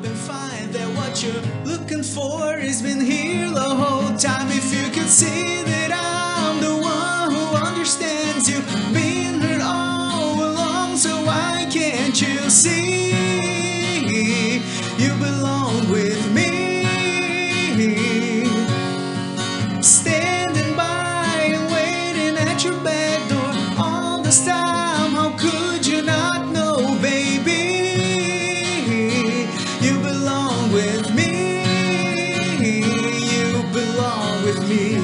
up and find that what you're looking for has been here the whole time. If you could see that I'm the one who understands you, been hurt all along, so why can't you see you belong with me? Standing by and waiting at your back door all this time, how could you not know, baby? You belong with me, you belong with me,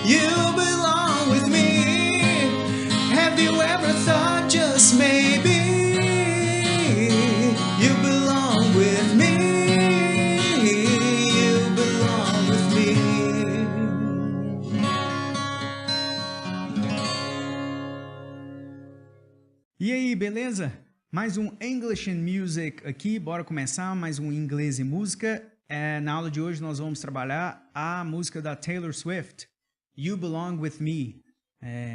you belong with me. Have you ever thought just maybe you belong with me? E aí, beleza? Mais um English and Music aqui, bora começar mais um Inglês e Música. Na aula de hoje nós vamos trabalhar a música da Taylor Swift, You Belong With Me.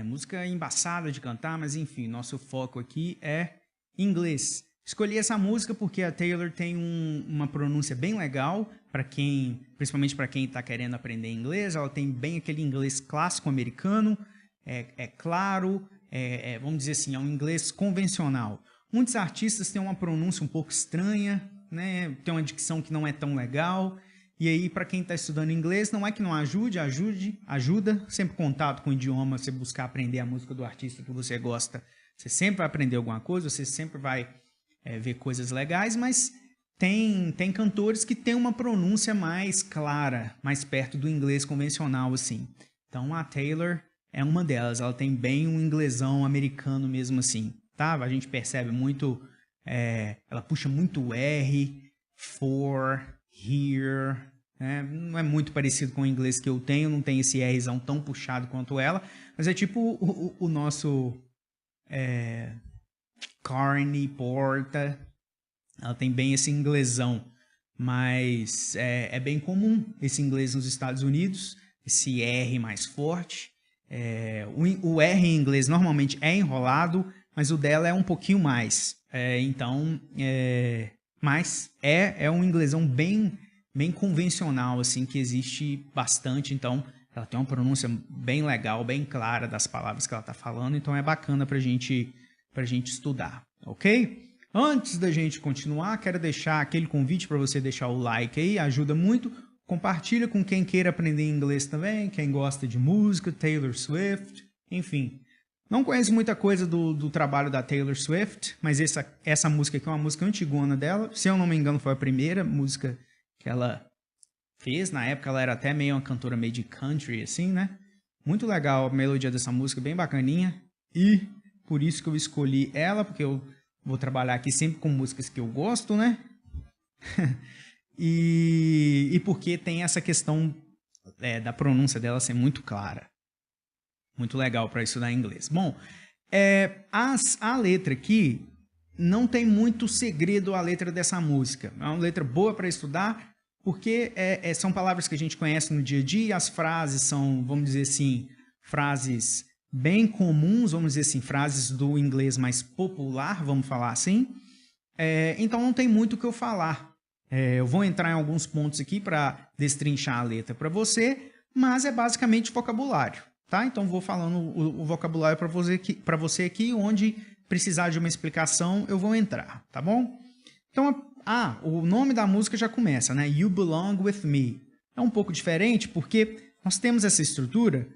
Música embaçada de cantar, mas enfim, nosso foco aqui é inglês. Escolhi essa música porque a Taylor tem uma pronúncia bem legal, principalmente para quem está querendo aprender inglês. Ela tem bem aquele inglês clássico americano, é claro, vamos dizer assim, é um inglês convencional. Muitos artistas têm uma pronúncia um pouco estranha, né? Tem uma dicção que não é tão legal. E aí, para quem está estudando inglês, não é que não ajuda. Sempre contato com o idioma, você buscar aprender a música do artista que você gosta. Você sempre vai aprender alguma coisa, você sempre vai ver coisas legais, mas tem cantores que têm uma pronúncia mais clara, mais perto do inglês convencional, assim. Então, a Taylor é uma delas, ela tem bem um inglesão americano mesmo assim, tá? A gente percebe muito, ela puxa muito o R, for, here, né? Não é muito parecido com o inglês que eu tenho, não tem esse Rzão tão puxado quanto ela, mas é tipo o nosso carne, porta, ela tem bem esse inglesão, mas é bem comum esse inglês nos Estados Unidos, esse R mais forte. O R em inglês normalmente é enrolado, mas o dela é um pouquinho mais. Mas é um inglesão bem convencional, assim, que existe bastante. Então, ela tem uma pronúncia bem legal, bem clara das palavras que ela está falando. Então, é bacana pra gente estudar, ok? Antes da gente continuar, quero deixar aquele convite para você deixar o like aí, ajuda muito. Compartilha com quem queira aprender inglês também, quem gosta de música, Taylor Swift, enfim. Não conheço muita coisa do trabalho da Taylor Swift, mas essa música aqui é uma música antigona dela. Se eu não me engano, foi a primeira música que ela fez. Na época, ela era até meio uma cantora meio de country, assim, né? Muito legal a melodia dessa música, bem bacaninha. E por isso que eu escolhi ela, porque eu vou trabalhar aqui sempre com músicas que eu gosto, né? E porque tem essa questão da pronúncia dela ser muito clara. Muito legal para estudar inglês. Bom, a letra aqui não tem muito segredo a letra dessa música. É uma letra boa para estudar porque são palavras que a gente conhece no dia a dia. As frases são, vamos dizer assim, frases bem comuns, vamos dizer assim, frases do inglês mais popular, vamos falar assim. Então não tem muito o que eu falar. Eu vou entrar em alguns pontos aqui para destrinchar a letra para você, mas é basicamente vocabulário, tá? Então vou falando o vocabulário para você aqui, onde precisar de uma explicação eu vou entrar, tá bom? Então, o nome da música já começa, né? You Belong With Me. É um pouco diferente porque nós temos essa estrutura,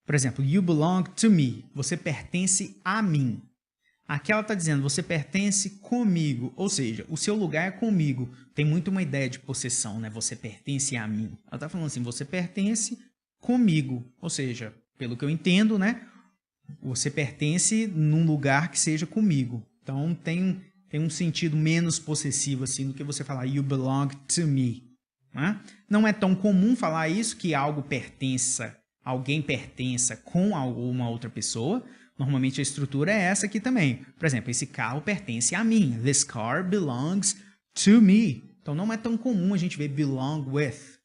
por exemplo, You Belong To Me, você pertence a mim. Aqui ela está dizendo, você pertence comigo, ou seja, o seu lugar é comigo. Tem muito uma ideia de possessão, né? Você pertence a mim. Ela está falando assim, você pertence comigo, ou seja, pelo que eu entendo, né? Você pertence num lugar que seja comigo. Então tem um sentido menos possessivo assim do que você falar you belong to me. Né? Não é tão comum falar isso, que alguém pertença com alguma outra pessoa. Normalmente a estrutura é essa aqui também. Por exemplo, esse carro pertence a mim. This car belongs to me. Então não é tão comum a gente ver belong with.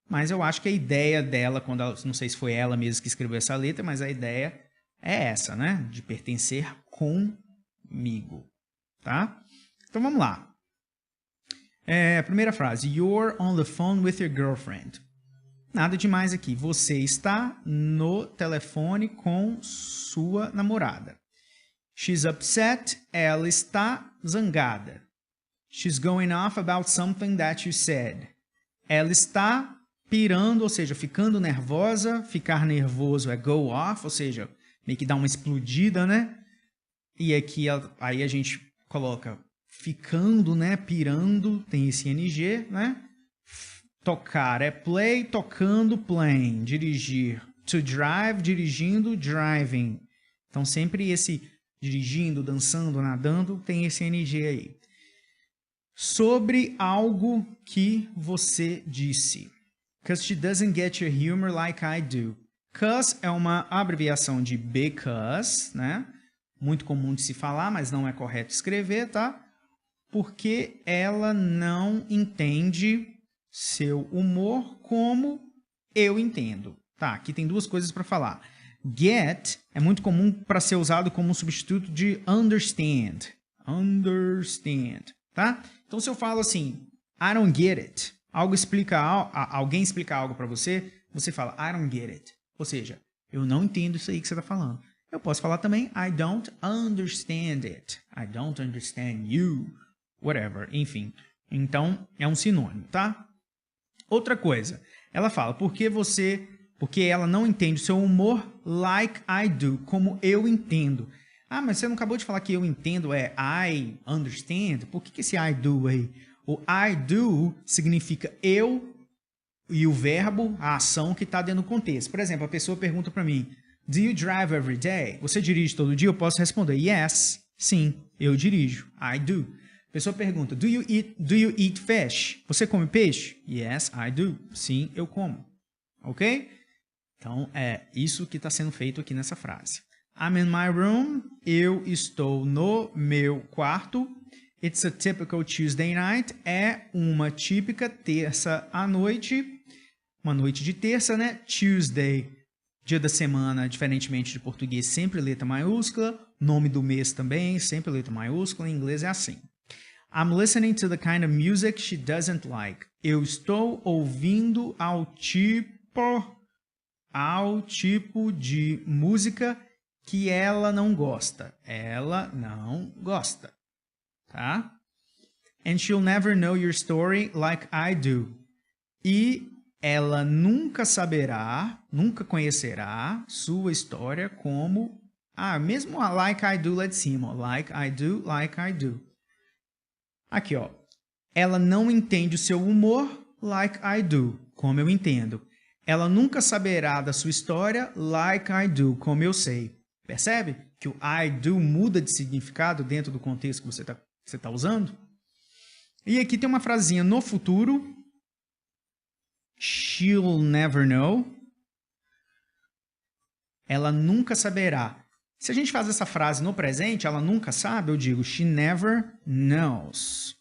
Mas eu acho que a ideia dela, não sei se foi ela mesma que escreveu essa letra, mas a ideia é essa, né? De pertencer comigo. Tá? Então vamos lá. Primeira frase. You're on the phone with your girlfriend. Nada demais aqui. Você está no telefone com sua namorada. She's upset. Ela está zangada. She's going off about something that you said. Ela está pirando, ou seja, ficando nervosa. Ficar nervoso é go off, ou seja, meio que dá uma explodida, né? E aqui aí a gente coloca ficando, né? Pirando, tem esse ing, né? Tocar é play, tocando, playing. Dirigir, to drive, dirigindo, driving. Então sempre esse dirigindo, dançando, nadando, tem esse ing aí. Sobre algo que você disse. Cause she doesn't get your humor like I do. Cause é uma abreviação de because, né? Muito comum de se falar, mas não é correto escrever, tá? Porque ela não entende seu humor como eu entendo. Tá, aqui tem duas coisas para falar. Get é muito comum para ser usado como um substituto de understand. Understand, tá? Então, se eu falo assim, I don't get it, alguém explica algo para você, você fala, I don't get it. Ou seja, eu não entendo isso aí que você está falando. Eu posso falar também, I don't understand it. I don't understand you. Whatever, enfim. Então, é um sinônimo, tá? Outra coisa, ela fala, porque ela não entende o seu humor like I do, como eu entendo. Ah, mas você não acabou de falar que eu entendo é I understand? Por que esse I do aí? O I do significa eu e o verbo, a ação que está dentro do contexto. Por exemplo, a pessoa pergunta para mim, do you drive every day? Você dirige todo dia? Eu posso responder, yes, sim, eu dirijo, I do. A pessoa pergunta, do you eat fish? Você come peixe? Yes, I do. Sim, eu como. Ok? Então, é isso que está sendo feito aqui nessa frase. I'm in my room. Eu estou no meu quarto. It's a typical Tuesday night. É uma típica terça à noite. Uma noite de terça, né? Tuesday, dia da semana, diferentemente de português, sempre letra maiúscula. Nome do mês também, sempre letra maiúscula. Em inglês é assim. I'm listening to the kind of music she doesn't like. Eu estou ouvindo ao tipo de música que ela não gosta. Ela não gosta. Tá? And she'll never know your story like I do. E ela nunca saberá, nunca conhecerá sua história como... mesmo a like I do lá de cima. Like I do, like I do. Aqui, ó. Ela não entende o seu humor like I do, como eu entendo. Ela nunca saberá da sua história like I do, como eu sei. Percebe que o I do muda de significado dentro do contexto que você tá usando? E aqui tem uma frasinha no futuro. She'll never know. Ela nunca saberá. Se a gente faz essa frase no presente, ela nunca sabe, eu digo she never knows.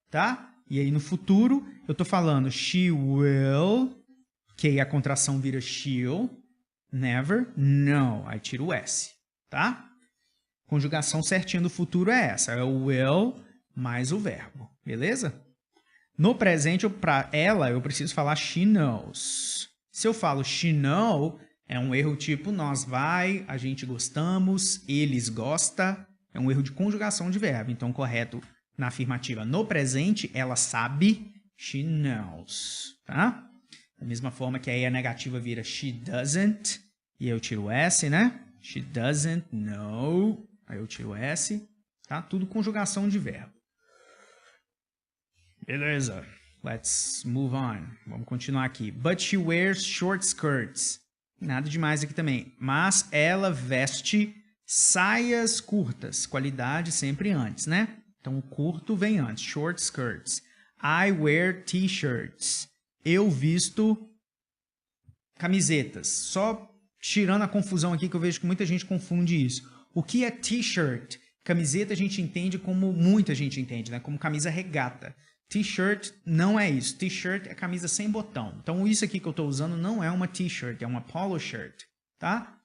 Tá? E aí no futuro, eu tô falando she will, que aí a contração vira she'll, never know. Aí tiro o S, tá? Conjugação certinha do futuro é essa, é o will mais o verbo, beleza? No presente, para ela, eu preciso falar she knows. Se eu falo she know, é um erro tipo nós vai, a gente gostamos, eles gosta. É um erro de conjugação de verbo. Então, correto na afirmativa. No presente, ela sabe, she knows. Tá? Da mesma forma que aí a negativa vira she doesn't, e eu tiro o S, né? She doesn't know, aí eu tiro o S. Tá? Tudo conjugação de verbo. Beleza. Let's move on. Vamos continuar aqui. But she wears short skirts. Nada demais aqui também. Mas ela veste saias curtas. Qualidade sempre antes, né? Então, o curto vem antes. Short skirts. I wear t-shirts. Eu visto camisetas. Só tirando a confusão aqui, que eu vejo que muita gente confunde isso. O que é t-shirt? Camiseta a gente entende como muita gente entende, né? Como camisa regata. T-shirt não é isso. T-shirt é camisa sem botão. Então, isso aqui que eu estou usando não é uma t-shirt, é uma polo shirt, tá?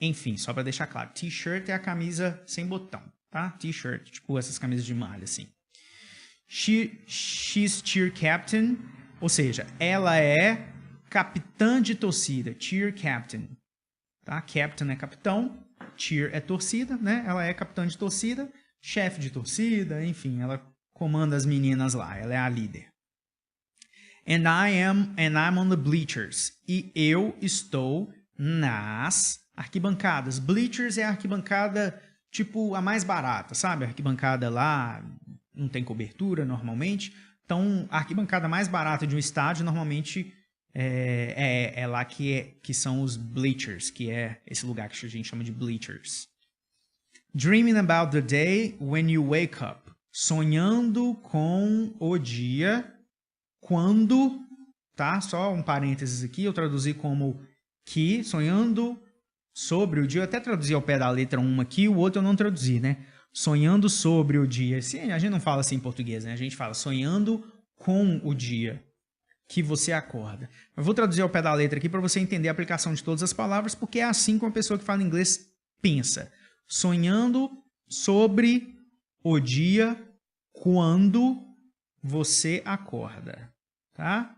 Enfim, só para deixar claro. T-shirt é a camisa sem botão, tá? T-shirt, tipo essas camisas de malha, assim. She's cheer captain, ou seja, ela é capitã de torcida, cheer captain. Tá? Captain é capitão, cheer é torcida, né? Ela é capitã de torcida, chefe de torcida, enfim, ela comanda as meninas lá, ela é a líder. And I'm on the bleachers. E eu estou nas arquibancadas. Bleachers é a arquibancada, tipo, a mais barata, sabe? A arquibancada lá não tem cobertura normalmente. Então, a arquibancada mais barata de um estádio normalmente é lá que são os bleachers, que é esse lugar que a gente chama de bleachers. Dreaming about the day when you wake up. Sonhando com o dia quando, tá? Só um parênteses aqui, eu traduzi como que, sonhando sobre o dia. Eu até traduzi ao pé da letra uma aqui, o outro eu não traduzi, né? Sonhando sobre o dia. Sim, a gente não fala assim em português, né? A gente fala sonhando com o dia que você acorda. Eu vou traduzir ao pé da letra aqui para você entender a aplicação de todas as palavras, porque é assim que uma pessoa que fala inglês pensa. Sonhando sobre o dia quando você acorda, tá?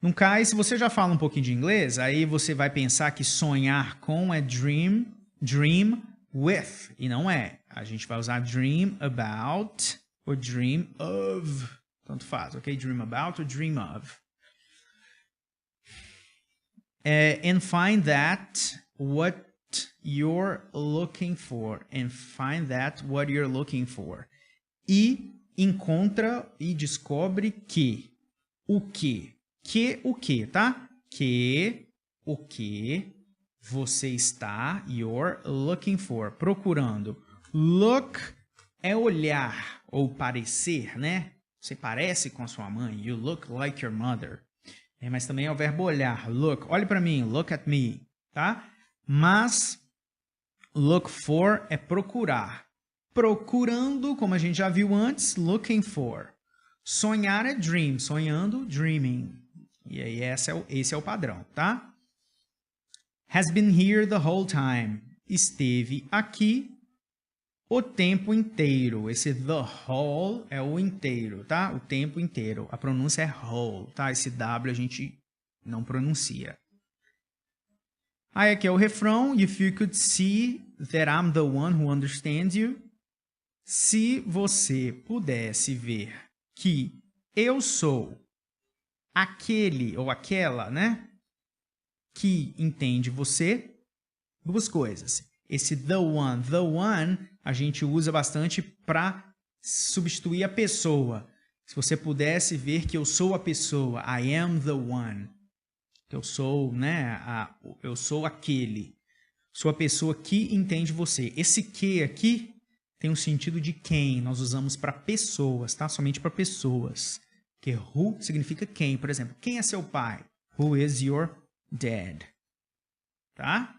No caso, se você já fala um pouquinho de inglês, aí você vai pensar que sonhar com é dream with, e não é. A gente vai usar dream about ou dream of, tanto faz, ok? Dream about ou dream of. And find that what you're looking for. And find that what you're looking for. E encontra e descobre que o que, tá? Que o que você está, you're looking for, procurando. Look é olhar ou parecer, né? Você parece com a sua mãe, you look like your mother. Mas também é o verbo olhar, look, olhe para mim, look at me, tá? Mas look for é procurar. Procurando, como a gente já viu antes, looking for. Sonhar é dream, sonhando, dreaming. E aí esse é o padrão, tá? Has been here the whole time. Esteve aqui o tempo inteiro. Esse the whole é o inteiro, tá? O tempo inteiro. A pronúncia é whole, tá? Esse W a gente não pronuncia. Aí aqui é o refrão. If you could see that I'm the one who understands you. Se você pudesse ver que eu sou aquele ou aquela, né, que entende você, duas coisas. Esse the one a gente usa bastante para substituir a pessoa. Se você pudesse ver que eu sou a pessoa, I am the one. Eu sou, né, eu sou aquele. Sou a pessoa que entende você. Esse que aqui tem um sentido de quem, nós usamos para pessoas, tá? Somente para pessoas. Porque who significa quem, por exemplo. Quem é seu pai? Who is your dad? Tá?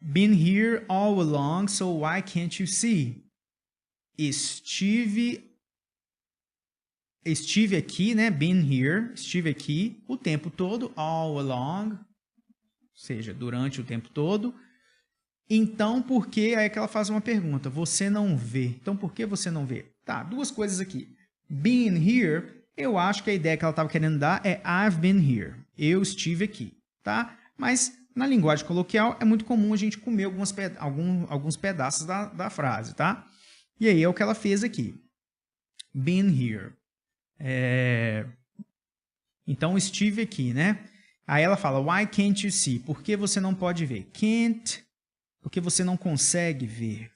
Been here all along, so why can't you see? Estive aqui, né? Been here, estive aqui o tempo todo, all along, ou seja, durante o tempo todo. Então, por que? Aí é que ela faz uma pergunta. Você não vê. Então, por que você não vê? Tá, duas coisas aqui. Been here, eu acho que a ideia que ela estava querendo dar é I've been here. Eu estive aqui, tá? Mas, na linguagem coloquial, é muito comum a gente comer alguns pedaços da frase, tá? E aí é o que ela fez aqui. Been here. Então, estive aqui, né? Aí ela fala, why can't you see? Por que você não pode ver? Can't... Porque você não consegue ver.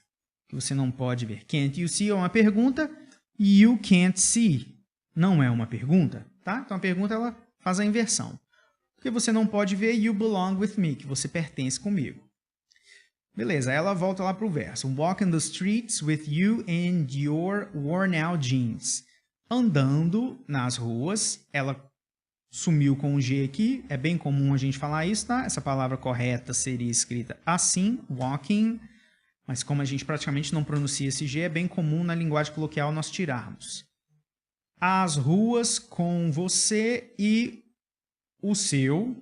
Que você não pode ver. Can't you see é uma pergunta. You can't see não é uma pergunta, tá? Então a pergunta ela faz a inversão. Porque você não pode ver you belong with me, que você pertence comigo. Beleza, aí ela volta lá para o verso. Walking the streets with you and your worn out jeans. Andando nas ruas, ela sumiu com um G aqui, é bem comum a gente falar isso, tá? Essa palavra correta seria escrita assim, walking, mas como a gente praticamente não pronuncia esse G, é bem comum na linguagem coloquial nós tirarmos. As ruas com você e o seu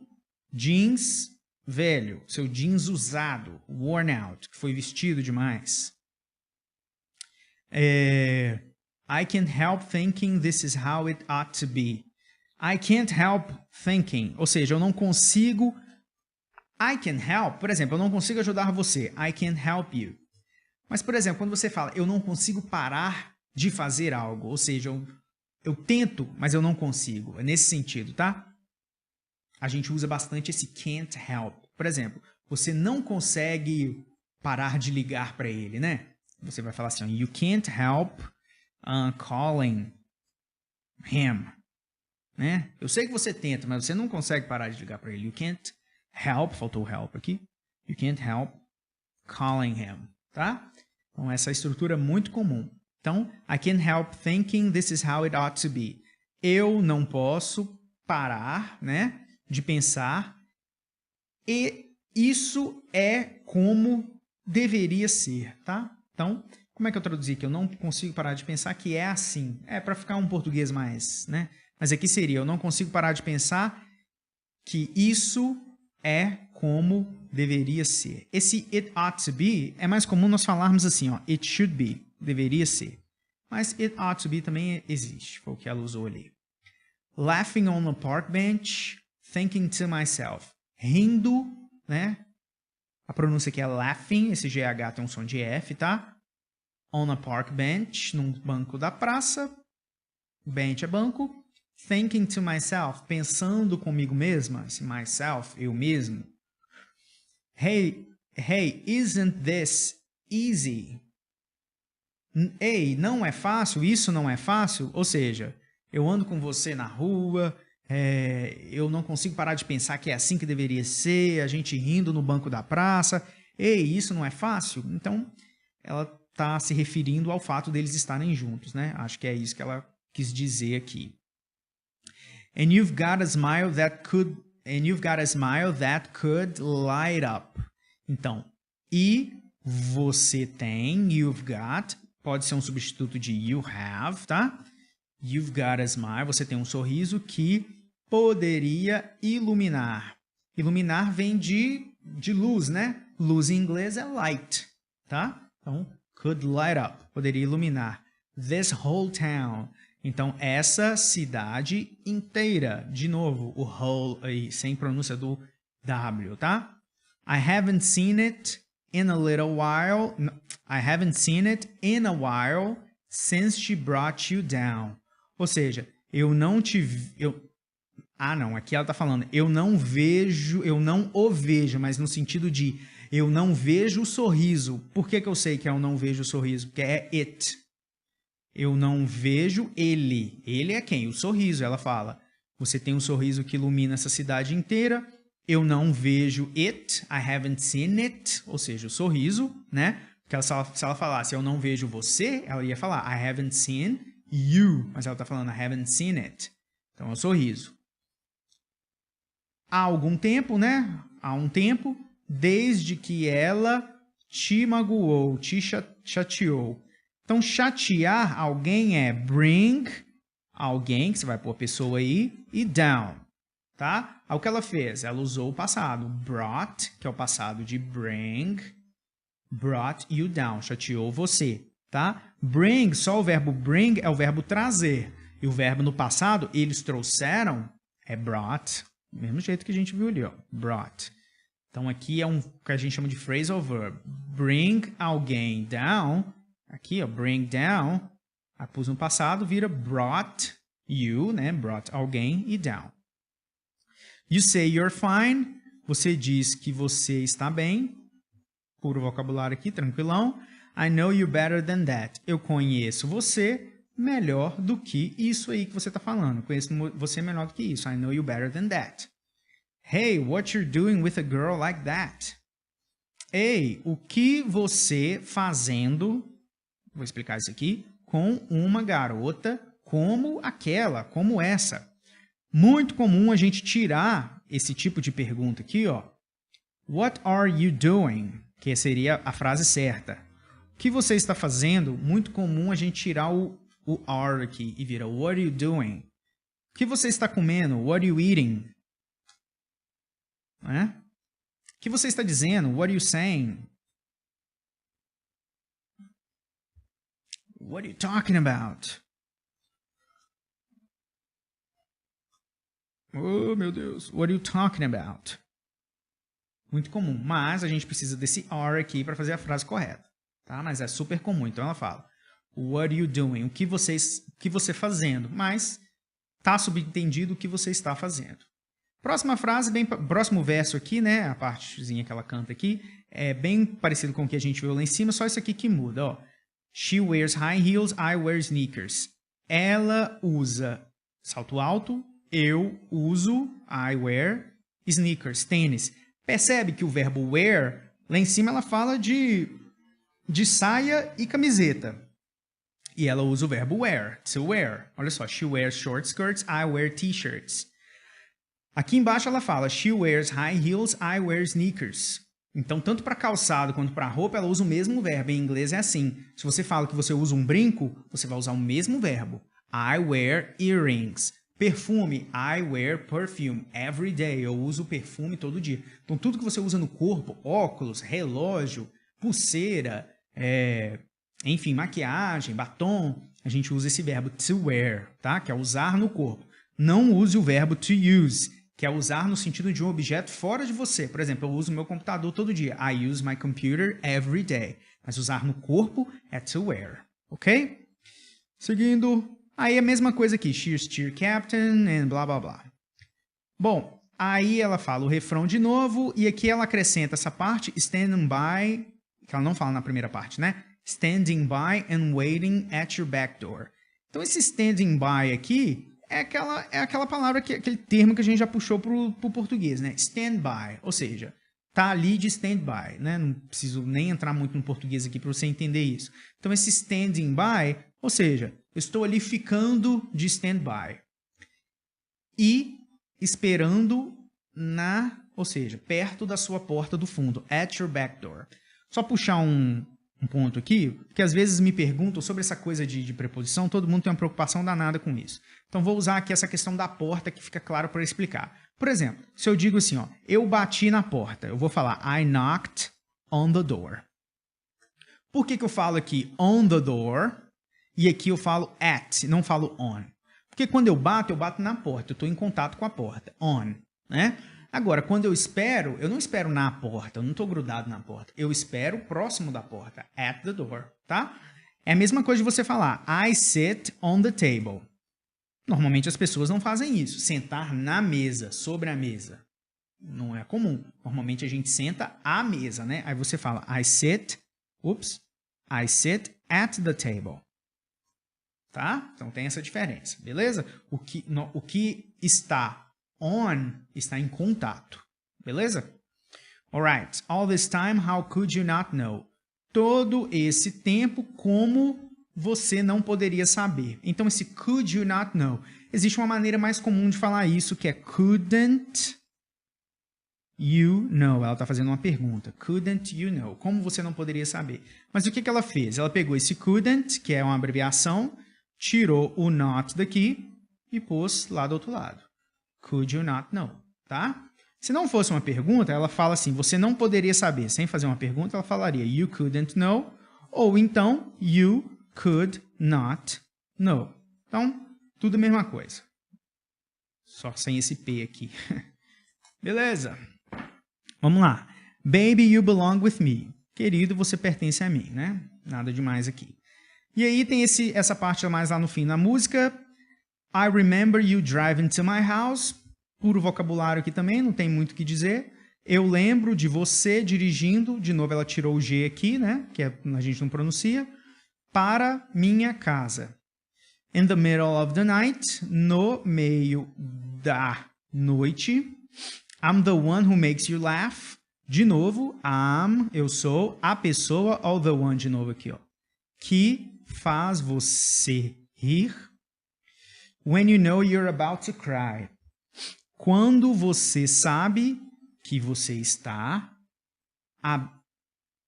jeans velho, seu jeans usado, worn out, que foi vestido demais. I can't help thinking this is how it ought to be. I can't help thinking, ou seja, eu não consigo... I can help, por exemplo, eu não consigo ajudar você. I can't help you. Mas, por exemplo, quando você fala, eu não consigo parar de fazer algo, ou seja, eu tento, mas eu não consigo. É nesse sentido, tá? A gente usa bastante esse can't help. Por exemplo, você não consegue parar de ligar para ele, né? Você vai falar assim, you can't help calling him. Né? Eu sei que você tenta, mas você não consegue parar de ligar para ele. You can't help, faltou help aqui. You can't help calling him, tá? Então, essa estrutura é muito comum. Então, I can't help thinking this is how it ought to be. Eu não posso parar, né, de pensar e isso é como deveria ser, tá? Então, como é que eu traduzi aqui? Eu não consigo parar de pensar que é assim. É para ficar um português mais, né? Mas aqui seria, eu não consigo parar de pensar que isso é como deveria ser. Esse it ought to be é mais comum nós falarmos assim, ó, it should be, deveria ser. Mas it ought to be também existe, foi o que ela usou ali. Laughing on the park bench, thinking to myself. Rindo, né? A pronúncia aqui é laughing, esse GH tem um som de F, tá? On a park bench, num banco da praça. Bench é banco. Thinking to myself, pensando comigo mesma. Esse myself, eu mesmo. Hey, isn't this easy? Ei, não é fácil? Isso não é fácil? Ou seja, eu ando com você na rua, eu não consigo parar de pensar que é assim que deveria ser, a gente rindo no banco da praça. Ei, isso não é fácil? Então, ela está se referindo ao fato deles estarem juntos, né? Acho que é isso que ela quis dizer aqui. And you've got a smile that could light up. Então, e você tem, you've got, pode ser um substituto de you have, tá? You've got a smile, você tem um sorriso que poderia iluminar. Iluminar vem de luz, né? Luz em inglês é light, tá? Então, could light up, poderia iluminar. This whole town. Então, essa cidade inteira. De novo, o whole aí, sem pronúncia do W, tá? I haven't seen it in a little while. I haven't seen it in a while since she brought you down. Ou seja, eu não te... aqui ela tá falando, eu não o vejo, mas no sentido de eu não vejo o sorriso. Por que eu sei que eu não vejo o sorriso? Porque é it. Eu não vejo ele. Ele é quem? O sorriso. Ela fala, você tem um sorriso que ilumina essa cidade inteira. Eu não vejo it. I haven't seen it. Ou seja, o sorriso, né? Porque se ela falasse, eu não vejo você, ela ia falar, I haven't seen you. Mas ela está falando, I haven't seen it. Então, é o sorriso. Há algum tempo, né? Há um tempo, desde que ela te magoou, te chateou. Então, chatear alguém é bring alguém, que você vai pôr a pessoa aí, e down, tá? O que ela fez? Ela usou o passado. Brought, que é o passado de bring, brought you down, chateou você, tá? Bring, só o verbo bring é o verbo trazer. E o verbo no passado, eles trouxeram, é brought, do mesmo jeito que a gente viu ali, ó, brought. Então, aqui é o que a gente chama de phrasal verb. Bring alguém down. Aqui, ó, bring down, a pus no passado, vira brought you, né? Brought alguém e down. You say you're fine. Você diz que você está bem. Puro vocabulário aqui, tranquilão. I know you better than that. Eu conheço você melhor do que isso aí que você está falando. Eu conheço você melhor do que isso. I know you better than that. Hey, what you're doing with a girl like that? Ei, o que você fazendo... Vou explicar isso aqui. Com uma garota como aquela, como essa. Muito comum a gente tirar esse tipo de pergunta aqui, ó. What are you doing? Que seria a frase certa. O que você está fazendo? Muito comum a gente tirar o are aqui e vira what are you doing? O que você está comendo? What are you eating? O que você está dizendo? What are you saying? What are you talking about? Oh, meu Deus. What are you talking about? Muito comum, mas a gente precisa desse are aqui para fazer a frase correta, tá? Mas é super comum, então ela fala what are you doing? O que você fazendo, mas tá subentendido o que você está fazendo. Próxima frase, próximo verso aqui, né? A partezinha que ela canta aqui é bem parecido com o que a gente viu lá em cima, só isso aqui que muda, ó. She wears high heels, I wear sneakers. Ela usa salto alto, eu uso, I wear, sneakers, tênis. Percebe que o verbo wear, lá em cima ela fala de saia e camiseta. E ela usa o verbo wear, to wear. Olha só, she wears short skirts, I wear t-shirts. Aqui embaixo ela fala, she wears high heels, I wear sneakers. Então, tanto para calçado quanto para roupa, ela usa o mesmo verbo. Em inglês é assim. Se você fala que você usa um brinco, você vai usar o mesmo verbo. I wear earrings. Perfume, I wear perfume every day. Eu uso perfume todo dia. Então, tudo que você usa no corpo, óculos, relógio, pulseira, enfim, maquiagem, batom, a gente usa esse verbo to wear, tá? Que é usar no corpo. Não use o verbo to use, que é usar no sentido de um objeto fora de você. Por exemplo, eu uso meu computador todo dia. I use my computer every day. Mas usar no corpo é to wear, ok? Seguindo... Aí a mesma coisa aqui, she's cheer captain and blá blá blá. Bom, aí ela fala o refrão de novo e aqui ela acrescenta essa parte, standing by, que ela não fala na primeira parte, né? Standing by and waiting at your back door. Então esse standing by aqui é aquela palavra, aquele termo que a gente já puxou pro português, né? Stand by, ou seja, tá ali de stand by, né? Não preciso nem entrar muito no português aqui para você entender isso. Então esse standing by, ou seja, eu estou ali ficando de stand-by e esperando ou seja, perto da sua porta do fundo, at your back door. Só puxar um ponto aqui, que às vezes me perguntam sobre essa coisa de preposição, todo mundo tem uma preocupação danada com isso. Então vou usar aqui essa questão da porta que fica claro para explicar. Por exemplo, se eu digo assim, ó, eu bati na porta, eu vou falar I knocked on the door. Por que eu falo aqui on the door? E aqui eu falo at, não falo on. Porque quando eu bato na porta. Eu estou em contato com a porta. On, né? Agora, quando eu não espero na porta. Eu não estou grudado na porta. Eu espero próximo da porta. At the door, tá? É a mesma coisa de você falar I sit on the table. Normalmente as pessoas não fazem isso. Sentar na mesa, sobre a mesa. Não é comum. Normalmente a gente senta à mesa, né? Aí você fala I sit at the table. Tá? Então tem essa diferença, beleza? O que está on está em contato, beleza? Alright, all this time, how could you not know? Todo esse tempo, como você não poderia saber? Então esse could you not know, existe uma maneira mais comum de falar isso, que é couldn't you know. Ela está fazendo uma pergunta. Couldn't you know? Como você não poderia saber? Mas o que ela fez? Ela pegou esse couldn't, que é uma abreviação, tirou o not daqui e pôs lá do outro lado. Could you not know, tá? Se não fosse uma pergunta, ela fala assim, você não poderia saber. Sem fazer uma pergunta, ela falaria you couldn't know, ou então you could not know. Então, tudo a mesma coisa. Só sem esse P aqui. Beleza? Vamos lá. Baby, you belong with me. Querido, você pertence a mim, né? Nada demais aqui. E aí tem essa parte mais lá no fim na música. I remember you driving to my house. Puro vocabulário aqui também, não tem muito o que dizer. Eu lembro de você dirigindo. De novo ela tirou o G aqui, né? Que a gente não pronuncia. Para minha casa. In the middle of the night. No meio da noite. I'm the one who makes you laugh. De novo, eu sou a pessoa. All the one de novo aqui, ó. Que faz você rir. When you know you're about to cry. Quando você sabe que você está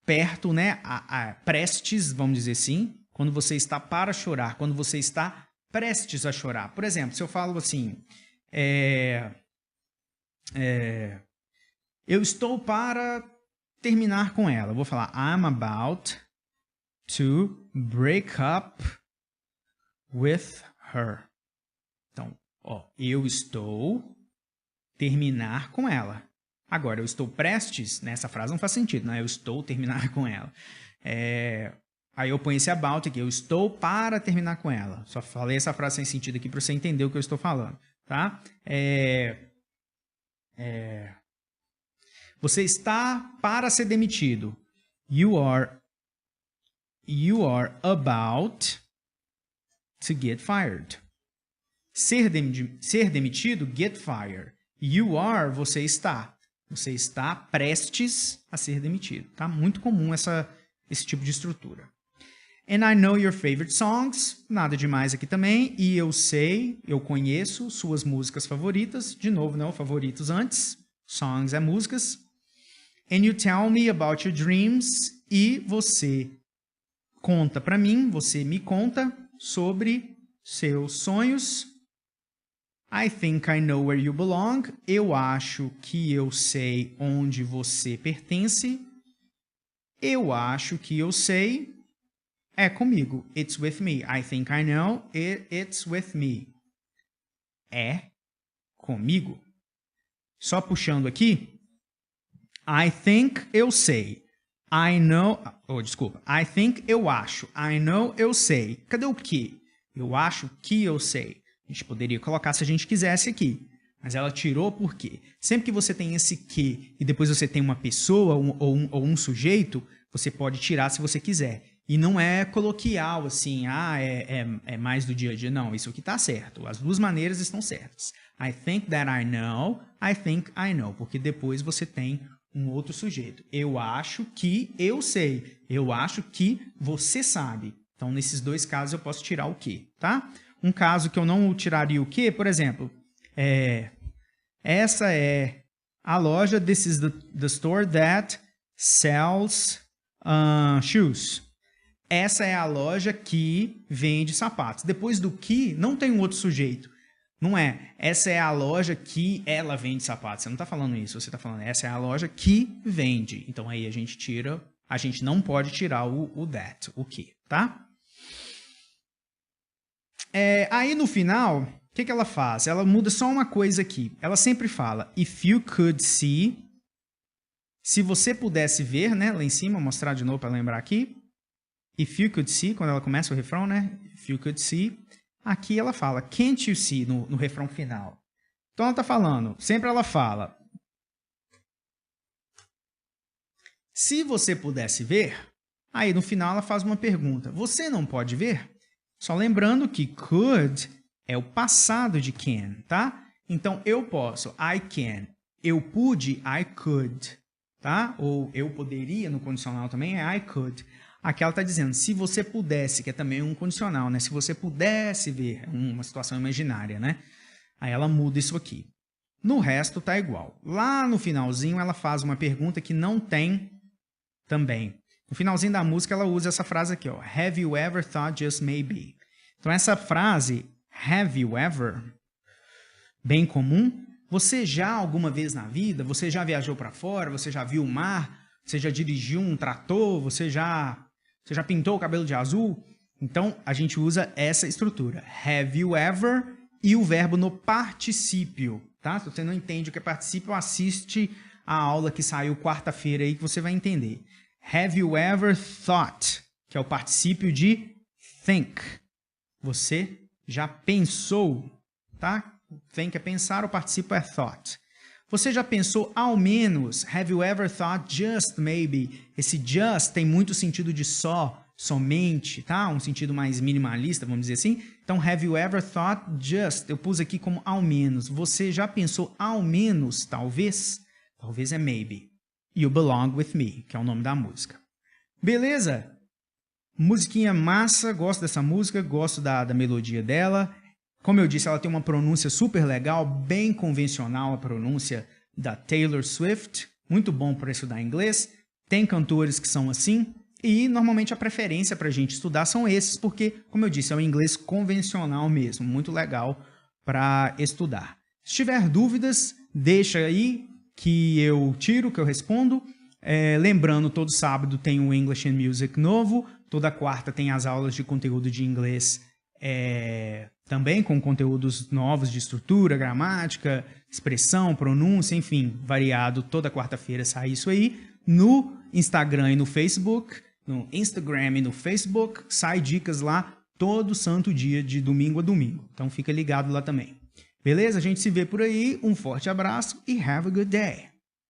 perto, né? Prestes, vamos dizer assim. Quando você está para chorar. Quando você está prestes a chorar. Por exemplo, se eu falo assim... eu estou para terminar com ela. Eu vou falar I'm about to break up with her. Então, ó, eu estou terminar com ela. Agora, eu estou prestes, nessa frase não faz sentido, né? Eu estou terminar com ela. Aí eu ponho esse about aqui, eu estou para terminar com ela. Só falei essa frase sem sentido aqui para você entender o que eu estou falando, tá? Você está para ser demitido. You are about to get fired. Ser demitido, get fired. You are, você está. Você está prestes a ser demitido. Tá? Muito comum esse tipo de estrutura. And I know your favorite songs. Nada demais aqui também. E eu sei, eu conheço suas músicas favoritas. De novo, não, favoritos antes. Songs é músicas. And you tell me about your dreams. E você conta para mim, você me conta sobre seus sonhos. I think I know where you belong. Eu acho que eu sei onde você pertence. Eu acho que eu sei. É comigo. It's with me. I think I know. It's with me. É comigo. Só puxando aqui. I think eu sei. I know. Desculpa. I think eu acho. I know eu sei. Cadê o que? Eu acho que eu sei. A gente poderia colocar se a gente quisesse aqui. Mas ela tirou por quê? Sempre que você tem esse que e depois você tem uma pessoa ou um sujeito, você pode tirar se você quiser. E não é coloquial, assim, é mais do dia a dia. Não, isso aqui está certo. As duas maneiras estão certas. I think that I know, I think I know. Porque depois você tem um outro sujeito. Eu acho que eu sei. Eu acho que você sabe. Então, nesses dois casos, eu posso tirar o que, tá? Um caso que eu não tiraria o que, por exemplo, essa é a loja, this is the store that sells shoes. Essa é a loja que vende sapatos. Depois do que, não tem um outro sujeito. Não é, essa é a loja que ela vende sapatos. Você não está falando isso, você está falando, essa é a loja que vende. Então aí a gente não pode tirar o that, o que, tá? Aí no final, o que ela faz? Ela muda só uma coisa aqui. Ela sempre fala, if you could see, se você pudesse ver, né? Lá em cima, vou mostrar de novo para lembrar aqui. If you could see, quando ela começa o refrão, né? If you could see. Aqui ela fala, can't you see, no refrão final. Então ela está falando, sempre ela fala, se você pudesse ver, aí no final ela faz uma pergunta, você não pode ver? Só lembrando que could é o passado de can, tá? Então, eu posso, I can. Eu pude, I could, tá? Ou eu poderia, no condicional também é I could. Aqui ela está dizendo, se você pudesse, que é também um condicional, né? Se você pudesse ver uma situação imaginária, né? Aí ela muda isso aqui. No resto tá igual. Lá no finalzinho ela faz uma pergunta que não tem também. No finalzinho da música, ela usa essa frase aqui, ó. Have you ever thought just maybe? Então, essa frase, have you ever, bem comum. Você já, alguma vez na vida, você já viajou para fora, você já viu o mar, você já dirigiu um trator, você já pintou o cabelo de azul? Então, a gente usa essa estrutura. Have you ever e o verbo no particípio, tá? Se você não entende o que é particípio, assiste a aula que saiu quarta-feira aí que você vai entender. Have you ever thought, que é o particípio de think. Você já pensou, tá? Think é pensar, o particípio é thought. Você já pensou ao menos, have you ever thought just maybe? Esse just tem muito sentido de só, somente, tá? Um sentido mais minimalista, vamos dizer assim. Então, have you ever thought just? Eu pus aqui como ao menos. Você já pensou ao menos, talvez? Talvez é maybe. You Belong With Me, que é o nome da música. Beleza? Musiquinha massa, gosto dessa música, gosto da melodia dela. Como eu disse, ela tem uma pronúncia super legal, bem convencional a pronúncia da Taylor Swift. Muito bom para estudar inglês. Tem cantores que são assim. E normalmente a preferência para a gente estudar são esses, porque, como eu disse, é um inglês convencional mesmo. Muito legal para estudar. Se tiver dúvidas, deixa aí que eu tiro, que eu respondo. Lembrando, todo sábado tem um English and Music novo. Toda quarta tem as aulas de conteúdo de inglês, também com conteúdos novos de estrutura, gramática, expressão, pronúncia, enfim, variado. Toda quarta-feira sai isso aí. No Instagram e no Facebook, no Instagram e no Facebook, sai dicas lá todo santo dia, de domingo a domingo. Então fica ligado lá também. Beleza? A gente se vê por aí. Um forte abraço e have a good day!